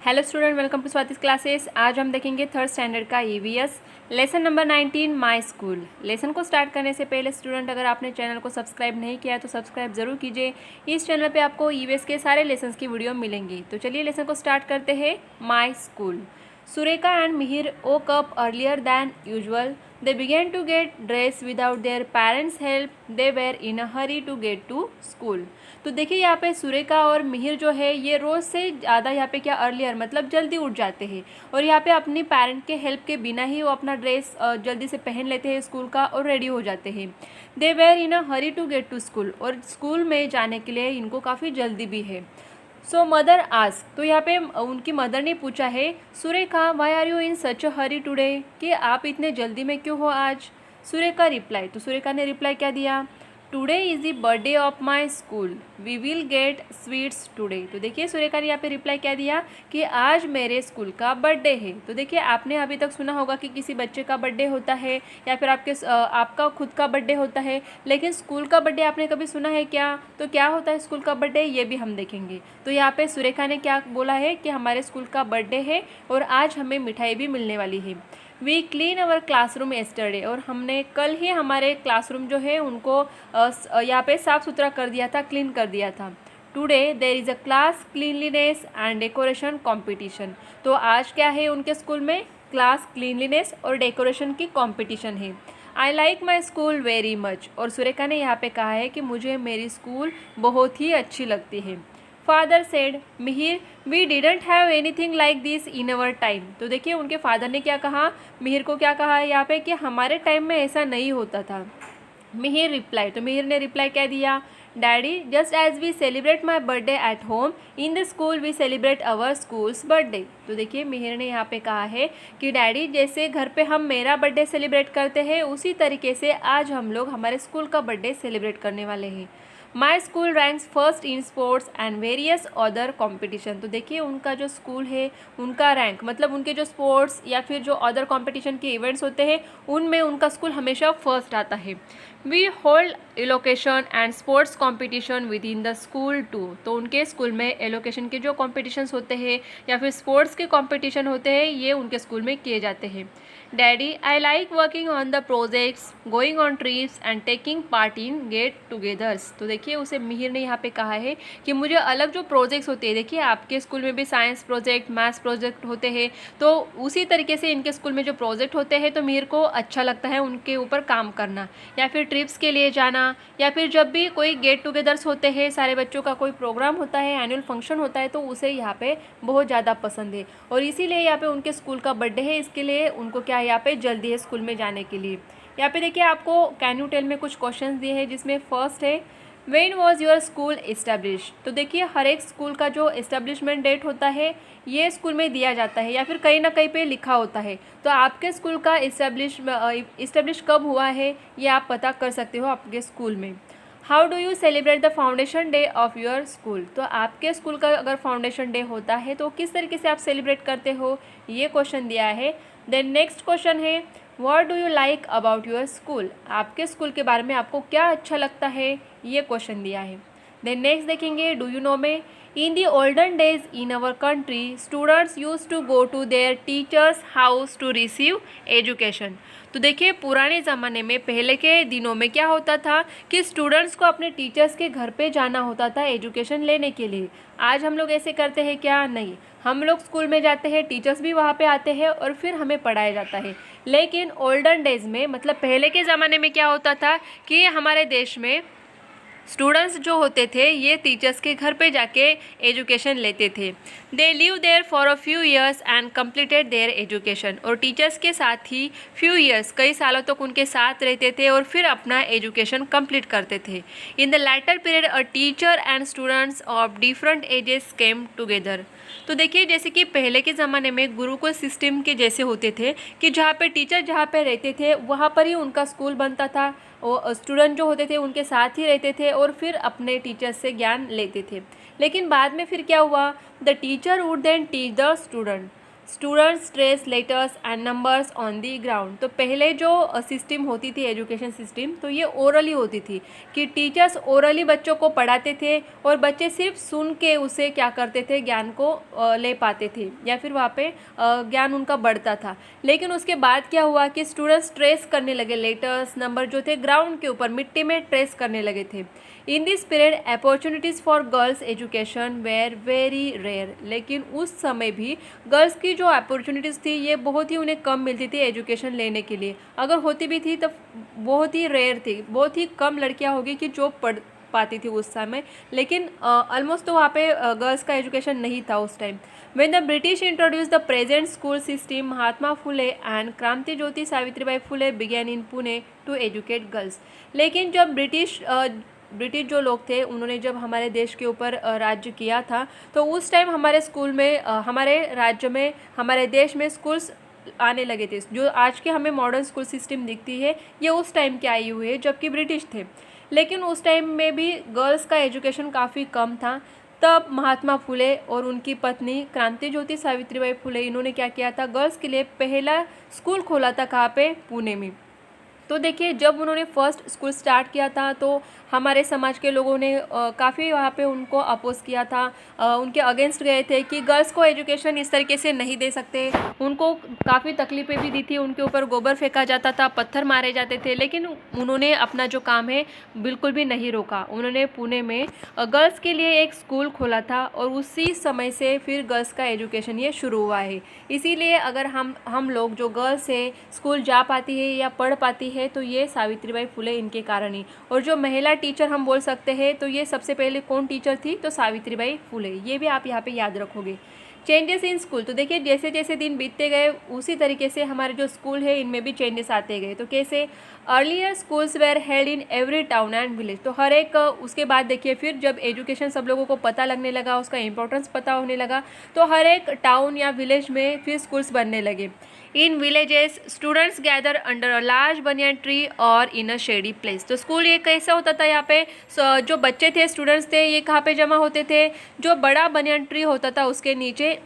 Hello student, welcome to Swati's classes. आज हम देखेंगे थर्ड स्टैंडर्ड का EVS lesson number 19 my school. Lesson को स्टार्ट करने से पहले स्टूडेंट, अगर आपने चैनल को सब्सक्राइब नहीं किया है तो सब्सक्राइब जरूर कीजिए। इस चैनल पे आपको ईवीएस के सारे लेसन्स की वीडियो मिलेंगी। तो चलिए लेसन को स्टार्ट करते हैं। My school. Sureka and Mihir woke up earlier than usual. They began to get dressed without their parents' help. They were in a hurry to get to school. तो देखिए यहाँ पे सुरेखा और मिहिर जो है ये रोज़ से ज़्यादा यहाँ पे क्या अर्लियर मतलब जल्दी उठ जाते हैं और यहाँ पे अपनी पेरेंट के हेल्प के बिना ही वो अपना ड्रेस जल्दी से पहन लेते हैं स्कूल का और रेडी हो जाते हैं। They were in a hurry to get to school, और स्कूल में जाने के लिए इनको काफ़ी जल्दी भी है। सो मदर आस्क, तो यहाँ पे उनकी मदर ने पूछा है, Surekha why are you in such a hurry today, कि आप इतने जल्दी में क्यों हो आज। सुरेखा रिप्लाई, तो सुरेखा ने रिप्लाई क्या दिया, today is the birthday of my school, we will get sweets today. तो देखिए सुरेखा ने यहाँ पे रिप्लाई क्या दिया कि आज मेरे स्कूल का बर्थडे है। तो देखिए आपने अभी तक सुना होगा कि किसी बच्चे का बर्थडे होता है या फिर आपका खुद का बर्थडे होता है, लेकिन स्कूल का बर्थडे आपने कभी सुना है क्या? तो क्या होता है स्कूल का बर्थडे, ये भी हम देखेंगे। तो यहाँ पे सुरेखा ने क्या बोला है कि हमारे स्कूल का बर्थडे है और आज हमें मिठाई भी मिलने वाली है। We clean our classroom yesterday, और हमने कल ही हमारे क्लासरूम जो है उनको यहाँ पे साफ़ सुथरा कर दिया था, क्लीन कर दिया था। Today there is a class cleanliness and decoration competition. तो आज क्या है उनके स्कूल में, क्लास क्लीनलीनेस और डेकोरेशन की कॉम्पिटिशन है। I like my school very much, और सुरेखा ने यहाँ पे कहा है कि मुझे मेरी स्कूल बहुत ही अच्छी लगती है। Father said, Mihir we didn't have anything like this in our time. तो देखिए उनके फादर ने क्या कहा, मिहिर को क्या कहा है यहाँ पे कि हमारे टाइम में ऐसा नहीं होता था। मिहिर रिप्लाई, तो मिहिर ने रिप्लाई क्या दिया, daddy just as we celebrate my birthday at home in the school we celebrate our school's birthday. तो देखिए मिहिर ने यहाँ पे कहा है कि डैडी जैसे घर पे हम मेरा बर्थडे सेलिब्रेट करते हैं उसी तरीके से आज हम लोग हमारे स्कूल का बर्थडे सेलिब्रेट करने वाले हैं। My school ranks first in sports and various other competition. तो देखिए उनका जो स्कूल है उनका रैंक मतलब उनके जो स्पोर्ट्स या फिर जो अदर कॉम्पिटिशन के इवेंट्स होते हैं उनमें उनका स्कूल हमेशा फर्स्ट आता है। We hold elocution and sports competition within the school too. तो उनके स्कूल में एलोकेशन के जो कॉम्पिटिशन्स होते हैं या फिर स्पोर्ट्स के कॉम्पिटिशन होते हैं ये उनके स्कूल में किए जाते हैं। Daddy I like working on the projects, going on trips and taking part in get togethers. तो देखिए उसे मिहिर ने यहाँ पे कहा है कि मुझे अलग जो प्रोजेक्ट्स होते हैं, देखिए आपके स्कूल में भी साइंस प्रोजेक्ट मैथ्स प्रोजेक्ट होते हैं, तो उसी तरीके से इनके स्कूल में जो प्रोजेक्ट होते हैं तो मिहिर को अच्छा लगता है उनके ऊपर काम करना, या फिर ट्रिप्स के लिए जाना, या फिर जब भी कोई गेट टुगेदर्स होते हैं, सारे बच्चों का कोई प्रोग्राम होता है, एनुअल फंक्शन होता है, तो उसे यहाँ पे बहुत ज़्यादा पसंद है और इसीलिए यहाँ पे उनके स्कूल का बर्थडे है, इसके लिए उनको क्या यहाँ पे जल्दी है स्कूल में जाने के लिए। यहाँ पे देखिए आपको कैन यू टेल में कुछ क्वेश्चंस दिए हैं, जिसमें फर्स्ट है when was your school establish. तो देखिए हर एक स्कूल का जो इस्टेब्लिशमेंट डेट होता है ये स्कूल में दिया जाता है या फिर कहीं ना कहीं पे लिखा होता है। तो आपके स्कूल का इस्टेब्लिश कब हुआ है ये आप पता कर सकते हो आपके स्कूल में। How do you celebrate the foundation day of your school. तो आपके स्कूल का अगर फाउंडेशन डे होता है तो किस तरीके से आप सेलिब्रेट करते हो, ये क्वेश्चन दिया है। देन नेक्स्ट क्वेश्चन है what do you like about your school. आपके स्कूल के बारे में आपको क्या अच्छा लगता है, ये क्वेश्चन दिया है। देन नेक्स्ट देखेंगे डू यू नो में, in the olden days in our country students use to go to their teachers house to receive education. तो देखिए पुराने ज़माने में पहले के दिनों में क्या होता था कि स्टूडेंट्स को अपने टीचर्स के घर पे जाना होता था एजुकेशन लेने के लिए। आज हम लोग ऐसे करते हैं क्या? नहीं, हम लोग स्कूल में जाते हैं, टीचर्स भी वहाँ पे आते हैं और फिर हमें पढ़ाया जाता है। लेकिन ओल्डन डेज़ में मतलब पहले के ज़माने में क्या होता था कि हमारे देश में स्टूडेंट्स जो होते थे ये टीचर्स के घर पे जाके एजुकेशन लेते थे। They live there for a few years and completed their education, और टीचर्स के साथ ही फ्यू ईयर्स कई सालों तक उनके साथ रहते थे और फिर अपना एजुकेशन कंप्लीट करते थे। In the latter period a teacher and students of different edges came together. तो देखिए जैसे कि पहले के ज़माने में गुरुकुल सिस्टम के जैसे होते थे कि जहाँ पे टीचर जहाँ पे रहते थे वहाँ पर ही उनका स्कूल बनता था, वो स्टूडेंट जो होते थे उनके साथ ही रहते थे और फिर अपने टीचर से ज्ञान लेते थे। लेकिन बाद में फिर क्या हुआ, the teacher would then teach the student. Students trace letters and numbers on the ground. तो पहले जो सिस्टम होती थी एजुकेशन सिस्टम, तो ये ओरली होती थी कि टीचर्स ओरली बच्चों को पढ़ाते थे और बच्चे सिर्फ सुन के उसे क्या करते थे, ज्ञान को ले पाते थे या फिर वहाँ पे ज्ञान उनका बढ़ता था। लेकिन उसके बाद क्या हुआ कि स्टूडेंट्स ट्रेस करने लगे, लेटर्स नंबर जो थे ग्राउंड के ऊपर मिट्टी में ट्रेस करने लगे थे। In this period opportunities for girls education were very rare. लेकिन उस समय भी गर्ल्स की जो अपॉर्चुनिटीज़ थी ये बहुत ही उन्हें कम मिलती थी एजुकेशन लेने के लिए। अगर होती भी थी तो बहुत ही रेयर थी, बहुत ही कम लड़कियां होगी कि जो पढ़ पाती थी उस समय। लेकिन ऑलमोस्ट तो वहाँ पे गर्ल्स का एजुकेशन नहीं था उस time. When the British introduced the present school system, Mahatma Phule and Kranti Jyoti Savitribai Phule began in Pune to educate girls. लेकिन जब ब्रिटिश जो लोग थे उन्होंने जब हमारे देश के ऊपर राज्य किया था, तो उस टाइम हमारे स्कूल में हमारे राज्य में हमारे देश में स्कूल्स आने लगे थे। जो आज के हमें मॉडर्न स्कूल सिस्टम दिखती है ये उस टाइम के आई हुई है जबकि ब्रिटिश थे। लेकिन उस टाइम में भी गर्ल्स का एजुकेशन काफ़ी कम था। तब महात्मा फुले और उनकी पत्नी क्रांति ज्योति सावित्रीबाई फुले इन्होंने क्या किया था, गर्ल्स के लिए पहला स्कूल खोला था। कहाँ पे? पुणे में। तो देखिए जब उन्होंने फर्स्ट स्कूल स्टार्ट किया था तो हमारे समाज के लोगों ने काफ़ी वहाँ पे उनको अपोज किया था, उनके अगेंस्ट गए थे कि गर्ल्स को एजुकेशन इस तरीके से नहीं दे सकते। उनको काफ़ी तकलीफ़ें भी दी थी, उनके ऊपर गोबर फेंका जाता था, पत्थर मारे जाते थे। लेकिन उन्होंने अपना जो काम है बिल्कुल भी नहीं रोका। उन्होंने पुणे में गर्ल्स के लिए एक स्कूल खोला था और उसी समय से फिर गर्ल्स का एजुकेशन ये शुरू हुआ है। इसीलिए अगर हम लोग जो गर्ल्स है स्कूल जा पाती है या पढ़ पाती है तो ये सावित्रीबाई फुले इनके कारण ही। और जो महिला टीचर हम बोल सकते हैं तो ये सबसे पहले कौन टीचर थी, तो सावित्रीबाई फुले। ये भी आप यहाँ पे याद रखोगे। चेंजेस इन स्कूल, तो देखिए जैसे जैसे दिन बीतते गए उसी तरीके से हमारे जो स्कूल है इनमें भी चेंजेस आते गए। तो कैसे? Earlier schools were held in every town and village. तो हर एक उसके बाद देखिए फिर जब एजुकेशन सब लोगों को पता लगने लगा, उसका इंपॉर्टेंस पता होने लगा, तो हर एक टाउन या विलेज में फिर स्कूल्स बनने लगे। In villages students gather under a large banyan tree और इन अ शेडी प्लेस। तो स्कूल ये कैसा होता था, यहाँ पे जो बच्चे थे स्टूडेंट्स थे ये कहाँ पे जमा होते थे, जो बड़ा बनियन ट्री होता था उसके नीचे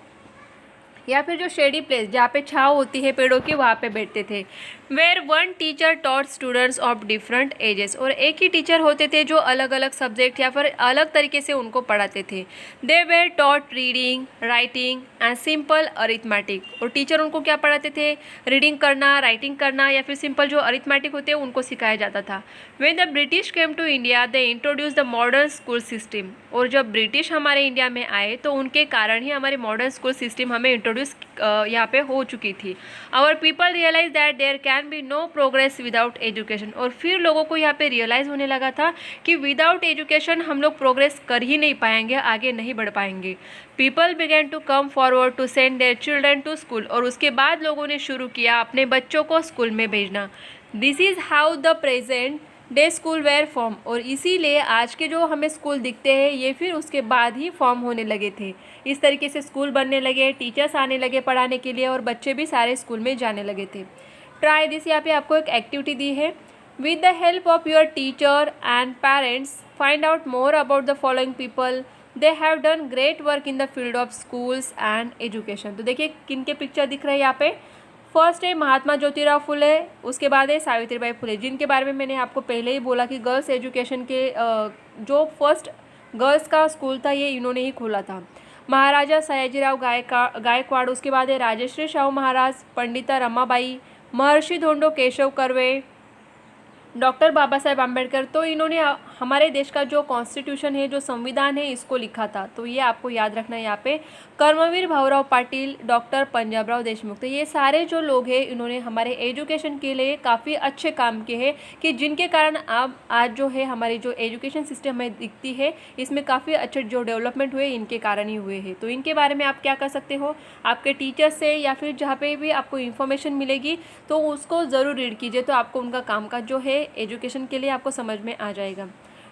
या फिर जो शेडी प्लेस जहाँ पे छाँव होती है पेड़ों की वहाँ पे बैठते थे। Where one teacher taught students of different ages. और एक ही टीचर होते थे जो अलग अलग सब्जेक्ट या फिर अलग तरीके से उनको पढ़ाते थे। They were taught reading, writing and simple arithmetic. और टीचर उनको क्या पढ़ाते थे? रीडिंग करना, राइटिंग करना या फिर सिंपल जो अरिथमेटिक होते हैं उनको सिखाया जाता था। When the British came to India they introduce the modern school system. और जब ब्रिटिश हमारे इंडिया में आए तो उनके कारण ही हमारे मॉडर्न स्कूल सिस्टम हमें इंट्रोड्यूस यहाँ पे हो चुकी थी। Our people realise that there can be no progress without education. और फिर लोगों को यहाँ पे रियलाइज़ होने लगा था कि विदाउट एजुकेशन हम लोग प्रोग्रेस कर ही नहीं पाएंगे, आगे नहीं बढ़ पाएंगे। People began to come forward to send their children to school. और उसके बाद लोगों ने शुरू किया अपने बच्चों को स्कूल में भेजना। This is how the present day school were form. और इसीलिए आज के जो हमें स्कूल दिखते हैं ये फिर उसके बाद ही फॉर्म होने लगे थे। इस तरीके से स्कूल बनने लगे, टीचर्स आने लगे पढ़ाने के लिए और बच्चे भी सारे स्कूल में जाने लगे थे। ट्राई दिस, यहाँ पे आपको एक एक्टिविटी दी है। With the help of your teacher and parents find out more about the following people. They have done great work in the field of schools and education. तो देखिए किन के पिक्चर दिख रहे हैं यहाँ पे। फर्स्ट है महात्मा ज्योतिराव फुले, उसके बाद है सावित्रीबाई फुले, जिनके बारे में मैंने आपको पहले ही बोला कि गर्ल्स एजुकेशन के जो फर्स्ट गर्ल्स का स्कूल था ये इन्होंने ही खोला था। महाराजा सयाजीराव गायकवाड़, उसके बाद है राजश्री शाहू महाराज, पंडिता रमाबाई, महर्षि धोंडो केशव कर्वे, डॉक्टर बाबा साहेब आम्बेडकर। तो इन्होंने हमारे देश का जो कॉन्स्टिट्यूशन है, जो संविधान है, इसको लिखा था। तो ये आपको याद रखना है यहाँ पे। कर्मवीर भाऊराव पाटिल, डॉक्टर पंजाबराव देशमुख। तो ये सारे जो लोग हैं इन्होंने हमारे एजुकेशन के लिए काफ़ी अच्छे काम किए हैं कि जिनके कारण आज जो है हमारी जो एजुकेशन सिस्टम में दिखती है इसमें काफ़ी अच्छे जो डेवलपमेंट हुए इनके कारण ही हुए हैं। तो इनके बारे में आप क्या कर सकते हो, आपके टीचर से या फिर जहाँ पे भी आपको इन्फॉर्मेशन मिलेगी तो उसको ज़रूर रीड कीजिए, तो आपको उनका कामकाज जो है एजुकेशन के लिए आपको समझ में आ जाएगा।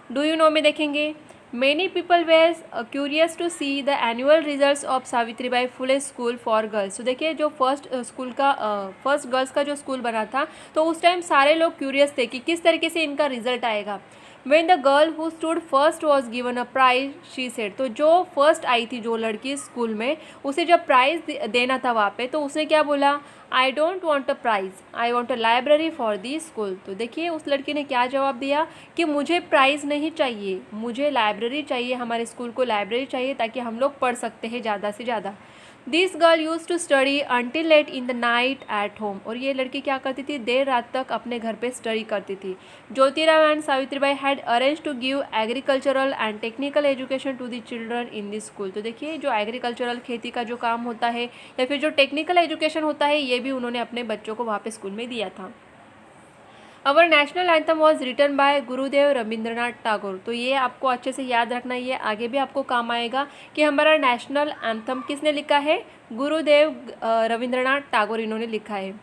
डू यू नो में देखेंगे, many people were curious to see the annual results of Savitribai Phule school for girls. तो देखिए जो फर्स्ट गर्ल्स का जो स्कूल बना था तो उस टाइम सारे लोग क्यूरियस थे कि किस तरीके से इनका रिजल्ट आएगा। When the girl who stood first was given a prize she said, तो जो फर्स्ट आई थी जो लड़की स्कूल में, उसे जब प्राइज़ देना था वहाँ पे, तो उसने क्या बोला, I don't want a price, I want a library for the school. तो देखिए उस लड़की ने क्या जवाब दिया कि मुझे प्राइज़ नहीं चाहिए, मुझे लाइब्रेरी चाहिए, हमारे स्कूल को लाइब्रेरी चाहिए ताकि हम लोग पढ़ सकते हैं ज़्यादा से ज़्यादा। This girl use to study until late in the night at home, और ये लड़की क्या करती थी, देर रात तक अपने घर पे स्टडी करती थी। Jyotirao and Savitribai had arrange to give agricultural and technical education to the children in this school. तो देखिए जो एग्रीकल्चरल खेती का जो काम होता है या फिर जो टेक्निकल एजुकेशन होता है, ये भी उन्होंने अपने बच्चों को वहाँ पे स्कूल में दिया था। Our national anthem was written by Gurudev Rabindranath Tagore. तो ये आपको अच्छे से याद रखना, ये आगे भी आपको काम आएगा कि हमारा नेशनल एंथम किसने लिखा है, गुरुदेव रविंद्रनाथ टैगोर इन्होंने लिखा है।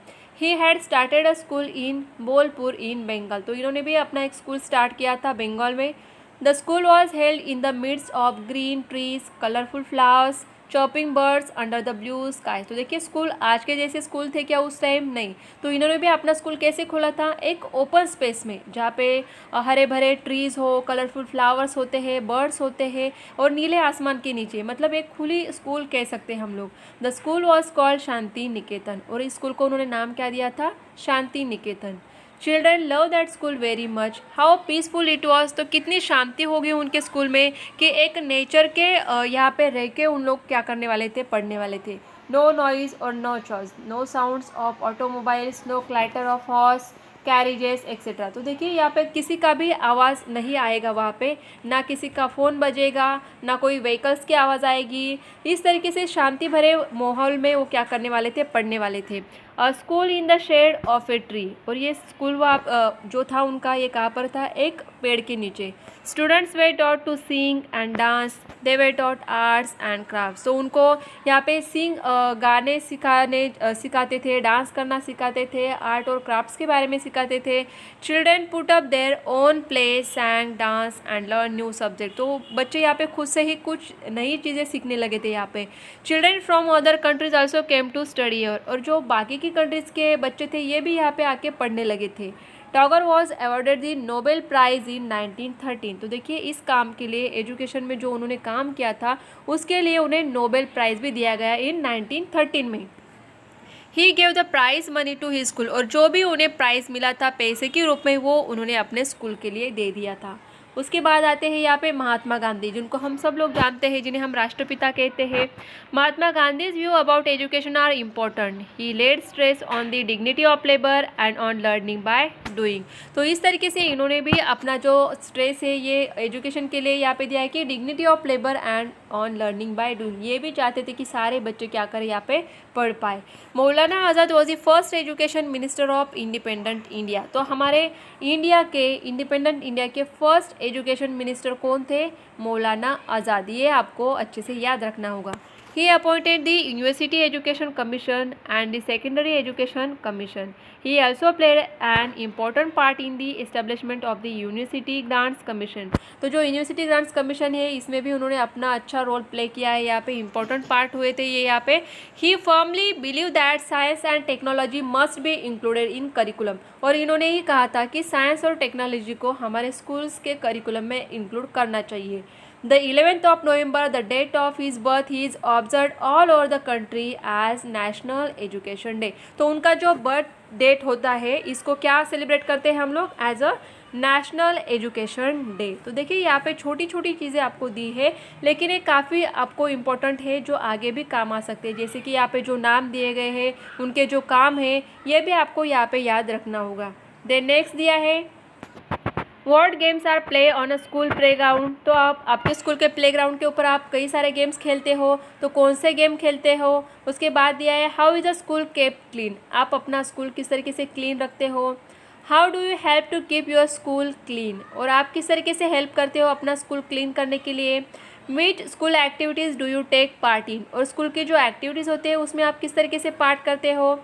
He had started a school in Bolpur in Bengal, तो इन्होंने भी अपना एक स्कूल स्टार्ट किया था बंगाल में। The school was held in the midst of green trees, colourful flowers, chopping birds under the blue sky. तो देखिए स्कूल आज के जैसे स्कूल थे क्या उस टाइम, नहीं। तो इन्होंने भी अपना स्कूल कैसे खोला था, एक ओपन स्पेस में जहाँ पे हरे भरे ट्रीज़ हो, कलरफुल फ्लावर्स होते हैं, बर्ड्स होते हैं और नीले आसमान के नीचे, मतलब एक खुली स्कूल कह सकते हैं हम लोग। The school was called Shanti Niketan, और इस स्कूल को उन्होंने नाम क्या दिया था, Shanti Niketan. Children love that school very much, how peaceful it was. तो कितनी शांति होगी उनके स्कूल में कि एक नेचर के यहाँ पे रह के उन लोग क्या करने वाले थे, पढ़ने वाले थे। नो नॉइज और no choice, no sounds of automobiles, no clatter of horse carriages etcetera. तो देखिए यहाँ पे किसी का भी आवाज़ नहीं आएगा वहाँ पे, ना किसी का फ़ोन बजेगा, ना कोई व्हीकल्स की आवाज़ आएगी। इस तरीके से शांति भरे माहौल में वो क्या करने वाले थे, पढ़ने वाले थे। School in the shade of a tree, और ये स्कूल वहाँ जो था उनका, ये कहाँ पर था, एक पेड़ के नीचे। Students were taught to sing and dance, they were taught arts and crafts. तो उनको यहाँ पे गाने सिखाते थे, डांस करना सिखाते थे, आर्ट और क्राफ्ट्स के बारे में सिखाते थे। Children put up their own play, सैंग, dance and learn new subject. तो बच्चे यहाँ पे खुद से ही कुछ नई चीज़ें सीखने लगे थे यहाँ पे। Children from other countries also came to study here, और जो बाकी की कंट्रीज़ के बच्चे थे ये भी यहाँ पे आके पढ़ने लगे थे। Tagore was awarded the Nobel prize इन 1913। तो देखिए इस काम के लिए, एजुकेशन में जो उन्होंने काम किया था उसके लिए उन्हें नोबेल प्राइज़ भी दिया गया इन 1913 में। He gave the prize money to his school, और जो भी उन्हें प्राइज़ मिला था पैसे के रूप में, वो उन्होंने अपने स्कूल के लिए दे दिया था। उसके बाद आते हैं यहाँ पे महात्मा गांधी, जिनको हम सब लोग जानते हैं, जिन्हें हम राष्ट्रपिता कहते हैं। Mahatma Gandhi's view about education are important, he laid stress on the dignity of labour and on learning by doing. तो इस तरीके से इन्होंने भी अपना जो स्ट्रेस है ये एजुकेशन के लिए यहाँ पे दिया है कि dignity of labour and on learning by doing. ये भी चाहते थे कि सारे बच्चे क्या करें, यहाँ पे पढ़ पाए। Maulana Azad was the first education minister of independent India. तो हमारे इंडिया के, इंडिपेंडेंट इंडिया के फर्स्ट एजुकेशन मिनिस्टर कौन थे, मौलाना आज़ाद। ये आपको अच्छे से याद रखना होगा। He appointed the University Education Commission and the Secondary Education Commission. He also played an important part in the establishment of the University Grants Commission. तो जो University Grants Commission है इसमें भी उन्होंने अपना अच्छा रोल प्ले किया है, यहाँ पे important part हुए थे ये यहाँ पे। He firmly believed that science and technology must be included in curriculum. और इन्होंने ही कहा था कि साइंस और टेक्नोलॉजी को हमारे स्कूल्स के करिकुलम में इंक्लूड करना चाहिए। The 11th of November, the date of his birth, he is observed all over the country as National Education Day. तो उनका जो बर्थ डेट होता है इसको क्या सेलिब्रेट करते हैं हम लोग, as a national education day. तो देखिए यहाँ पे छोटी छोटी चीज़ें आपको दी है, लेकिन ये काफ़ी आपको इम्पोर्टेंट है जो आगे भी काम आ सकते हैं। जैसे कि यहाँ पे जो नाम दिए गए हैं, उनके जो काम है, ये भी आपको यहाँ पे याद रखना होगा। देन नेक्स्ट दिया है what games are play on a school playground. तो आप आपके स्कूल के प्लेग्राउंड के ऊपर आप कई सारे गेम्स खेलते हो, तो कौन से गेम खेलते हो। उसके बाद दिया है how is a school kept clean, आप अपना स्कूल किस तरीके से क्लीन रखते हो। How do you help to keep your school clean, और आप किस तरीके से हेल्प करते हो अपना स्कूल क्लीन करने के लिए। Which school activities do you take part in, और स्कूल की जो एक्टिविटीज़ होते हैं उसमें आप किस तरीके से पार्ट करते हो।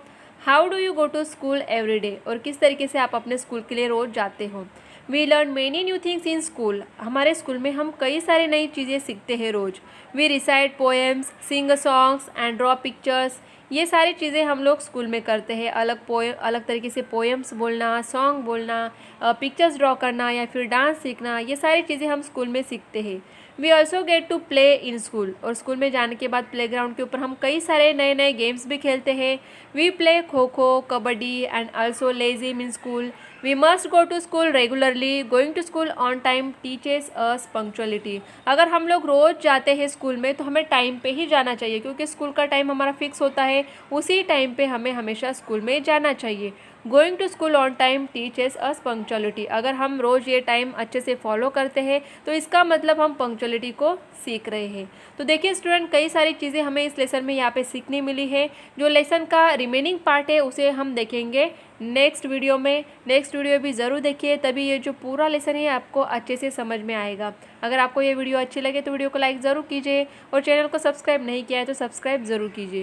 How do you go to school every day, और किस तरीके से आप अपने स्कूल के लिए रोज़ जाते हो। We learn many new things in school. हमारे स्कूल में हम कई सारी नई चीज़ें सीखते हैं रोज़। We recite poems, sing songs and draw pictures. ये सारी चीज़ें हम लोग स्कूल में करते हैं। अलग तरीके से पोएम्स बोलना, सॉन्ग बोलना, पिक्चर्स ड्रॉ करना या फिर डांस सीखना, ये सारी चीज़ें हम स्कूल में सीखते हैं। We also get to play in school. और स्कूल में जाने के बाद प्लेग्राउंड के ऊपर हम कई सारे नए नए गेम्स भी खेलते हैं। We play kho kho, kabaddi and also lezim in school. We must go to school regularly. Going to school on time teaches us punctuality. अगर हम लोग रोज़ जाते हैं स्कूल में तो हमें टाइम पे ही जाना चाहिए, क्योंकि स्कूल का टाइम हमारा फिक्स होता है। उसी टाइम पे हमें हमेशा स्कूल में जाना चाहिए। Going to school on time teaches us punctuality. अगर हम रोज़ ये टाइम अच्छे से फॉलो करते हैं तो इसका मतलब हम पंक्चुअलिटी को सीख रहे हैं। तो देखिए स्टूडेंट, कई सारी चीज़ें हमें इस लेसन में यहाँ पे सीखने मिली है। जो लेसन का रिमेनिंग पार्ट है उसे हम देखेंगे नेक्स्ट वीडियो में। नेक्स्ट वीडियो भी ज़रूर देखिए, तभी ये जो पूरा लेसन है आपको अच्छे से समझ में आएगा। अगर आपको ये वीडियो अच्छी लगे तो वीडियो को लाइक ज़रूर कीजिए और चैनल को सब्सक्राइब नहीं किया है तो सब्सक्राइब ज़रूर कीजिए।